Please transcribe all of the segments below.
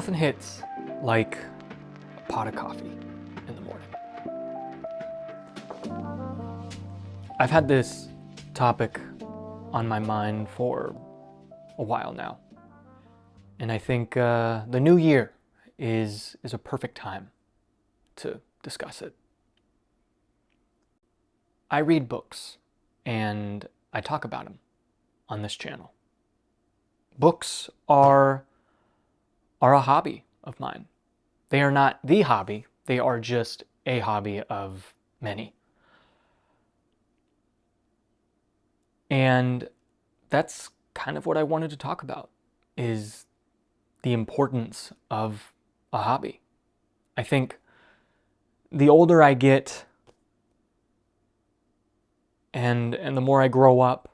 Nothing hits like a pot of coffee in the morning. I've had this topic on my mind for a while now, and I think the new year is a perfect time to discuss it. I read books, and I talk about them on this channel. Books are a hobby of mine. They are not the hobby, they are just a hobby of many. And that's kind of what I wanted to talk about, is the importance of a hobby. I think the older I get and the more I grow up,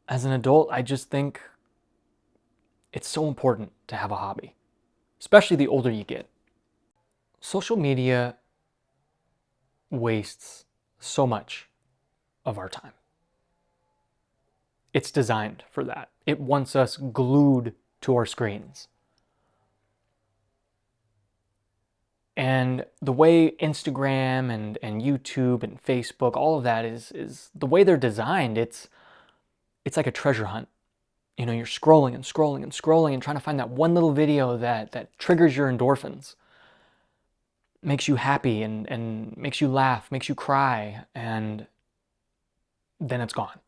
as an adult, I just think it's so important to have a hobby, especially the older you get. Social media wastes so much of our time. It's designed for that. It wants us glued to our screens. And the way Instagram and YouTube and Facebook, all of that is the way they're designed, it's like a treasure hunt. You know, you're scrolling and scrolling and scrolling and trying to find that one little video that triggers your endorphins, makes you happy and makes you laugh, makes you cry, and then it's gone.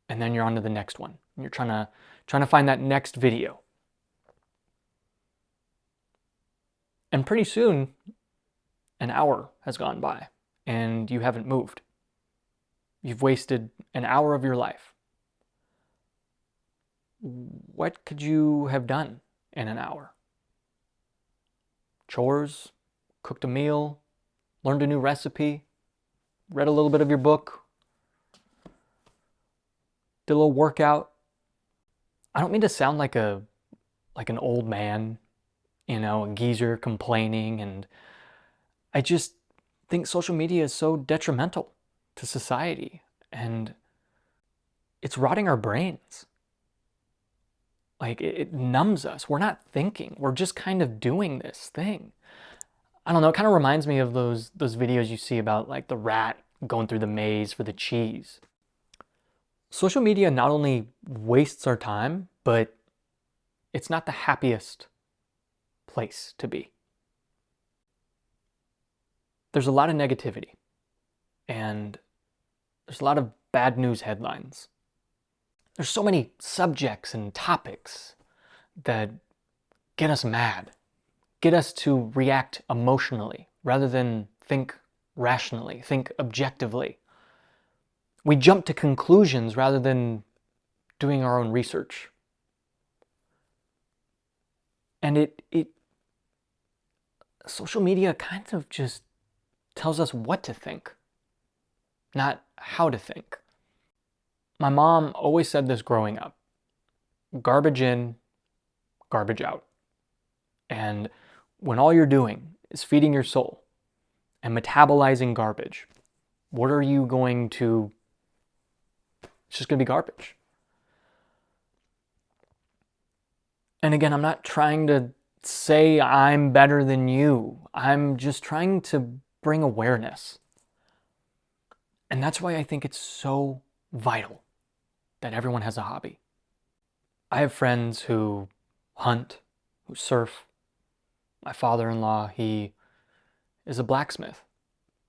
And then you're on to the next one. And you're trying to find that next video. And pretty soon, an hour has gone by and you haven't moved. You've wasted an hour of your life. What could you have done in an hour? Chores, cooked a meal, learned a new recipe, read a little bit of your book, did a little workout. I don't mean to sound like an old man, you know, a geezer complaining, and I just think social media is so detrimental to society, and it's rotting our brains. Like, it numbs us. We're not thinking. We're just kind of doing this thing. I don't know, it kind of reminds me of those videos you see about like the rat going through the maze for the cheese. Social media not only wastes our time, but it's not the happiest place to be. There's a lot of negativity, and there's a lot of bad news headlines. There's so many subjects and topics that get us mad, get us to react emotionally rather than think rationally, think objectively. We jump to conclusions rather than doing our own research. And social media kind of just tells us what to think, not how to think. My mom always said this growing up: garbage in, garbage out. And when all you're doing is feeding your soul and metabolizing garbage, what are you going to... It's just going to be garbage. And again, I'm not trying to say I'm better than you. I'm just trying to bring awareness. And that's why I think it's so vital that everyone has a hobby. I have friends who hunt, who surf. My father-in-law, he is a blacksmith.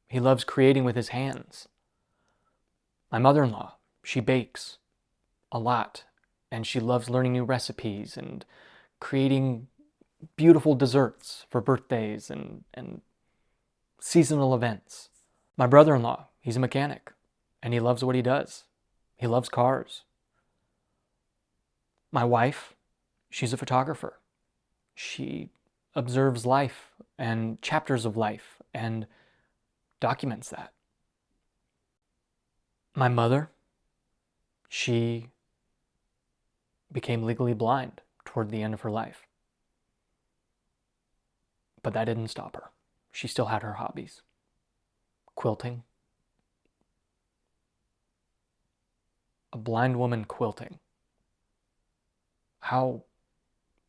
He loves creating with his hands. My mother-in-law, she bakes a lot, and she loves learning new recipes and creating beautiful desserts for birthdays and seasonal events. My brother-in-law, he's a mechanic, and he loves what he does. He loves cars. My wife, she's a photographer. She observes life and chapters of life and documents that. My mother, she became legally blind toward the end of her life. But that didn't stop her. She still had her hobbies. Quilting. A blind woman quilting. How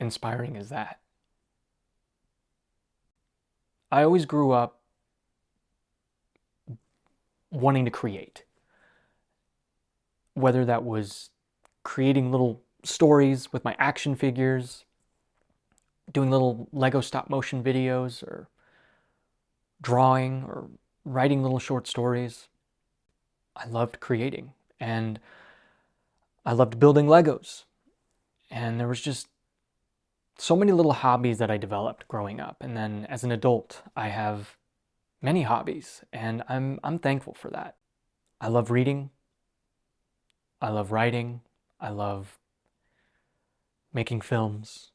inspiring is that? I always grew up wanting to create, whether that was creating little stories with my action figures, doing little Lego stop motion videos, or drawing, or writing little short stories. I loved creating, and I loved building Legos. And there was just so many little hobbies that I developed growing up. And then as an adult, I have many hobbies, and I'm thankful for that. I love reading. I love writing. I love making films.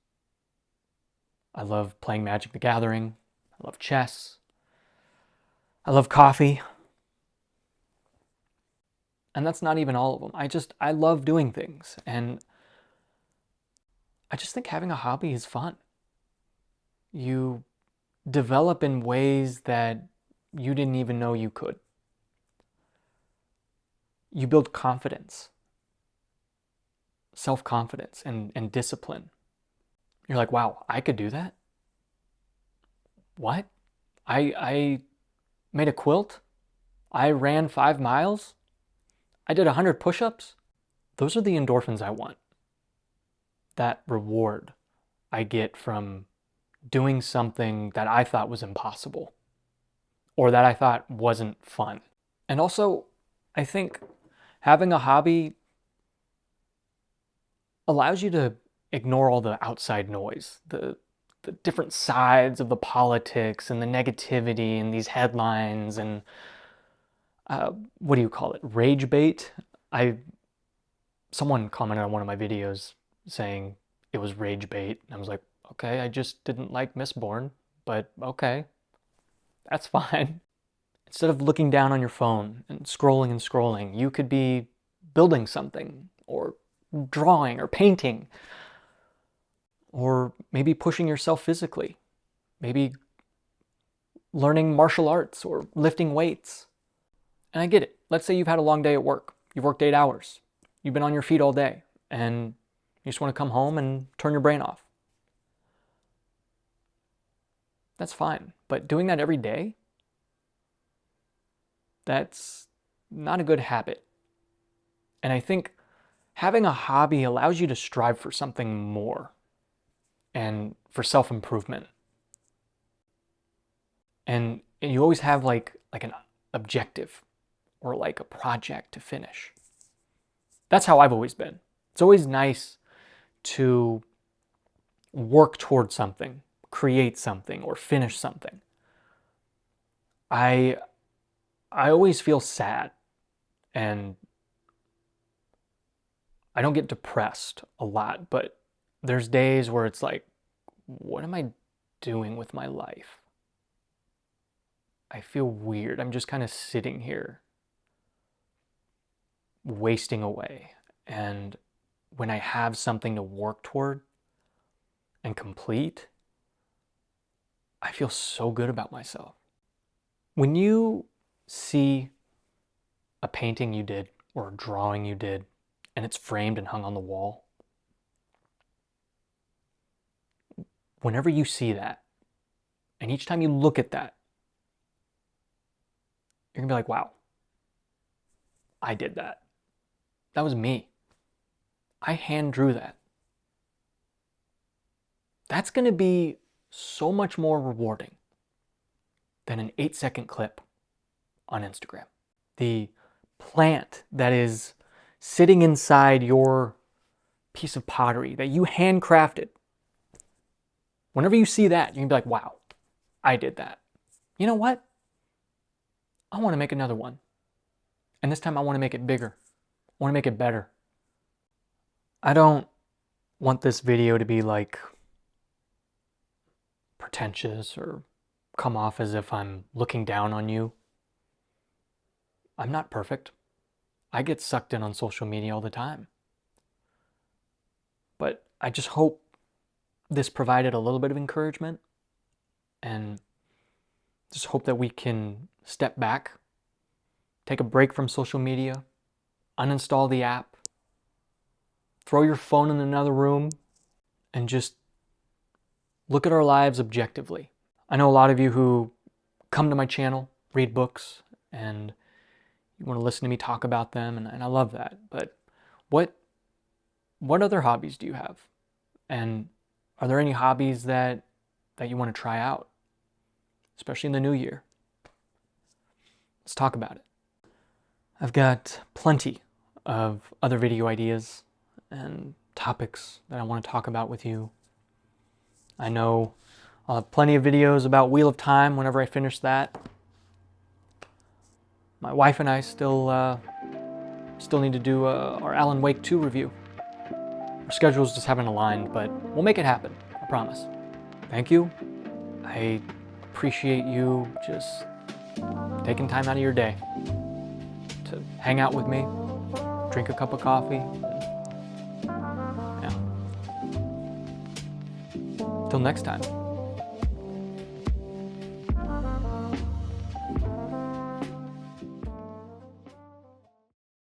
I love playing Magic the Gathering. I love chess. I love coffee. And that's not even all of them. I love doing things. And I just think having a hobby is fun. You develop in ways that you didn't even know you could. You build confidence, self-confidence, and discipline. You're like, wow, I could do that? What? I made a quilt? I ran 5 miles? I did 100 push-ups? Those are the endorphins I want. That reward I get from doing something that I thought was impossible, or that I thought wasn't fun. And also, I think having a hobby allows you to ignore all the outside noise, the different sides of the politics and the negativity and these headlines and what do you call it? Rage bait? Someone commented on one of my videos saying it was rage bait. And I was like, okay, I just didn't like Mistborn, but okay, that's fine. Instead of looking down on your phone and scrolling, you could be building something, or drawing, or painting, or maybe pushing yourself physically, maybe learning martial arts or lifting weights. And I get it. Let's say you've had a long day at work. You've worked 8 hours. You've been on your feet all day, and you just want to come home and turn your brain off. That's fine. But doing that every day, that's not a good habit. And I think having a hobby allows you to strive for something more and for self-improvement. And you always have like an objective or like a project to finish. That's how I've always been. It's always nice to work towards something, create something, or finish something. I always feel sad, and I don't get depressed a lot, but there's days where it's like, what am I doing with my life? I feel weird. I'm just kind of sitting here wasting away. And when I have something to work toward and complete, I feel so good about myself. When you see a painting you did or a drawing you did, and it's framed and hung on the wall, whenever you see that, and each time you look at that, you're gonna be like, wow, I did that. That was me. I hand drew that. That's gonna be so much more rewarding than an 8-second clip on Instagram. The plant that is sitting inside your piece of pottery that you handcrafted, whenever you see that, you're gonna be like, wow, I did that. You know what? I want to make another one. And this time I want to make it bigger. I want to make it better. I don't want this video to be like pretentious or come off as if I'm looking down on you. I'm not perfect. I get sucked in on social media all the time. But I just hope this provided a little bit of encouragement, and just hope that we can step back, take a break from social media, uninstall the app, throw your phone in another room, and just look at our lives objectively. I know a lot of you who come to my channel, read books, and you want to listen to me talk about them, and I love that. But what other hobbies do you have? And are there any hobbies that you want to try out, especially in the new year? Let's talk about it. I've got plenty of other video ideas and topics that I want to talk about with you. I know I'll have plenty of videos about Wheel of Time whenever I finish that. My wife and I still need to do our Alan Wake 2 review. Our schedules just haven't aligned, but we'll make it happen, I promise. Thank you. I appreciate you just taking time out of your day to hang out with me, drink a cup of coffee. Yeah. Till next time.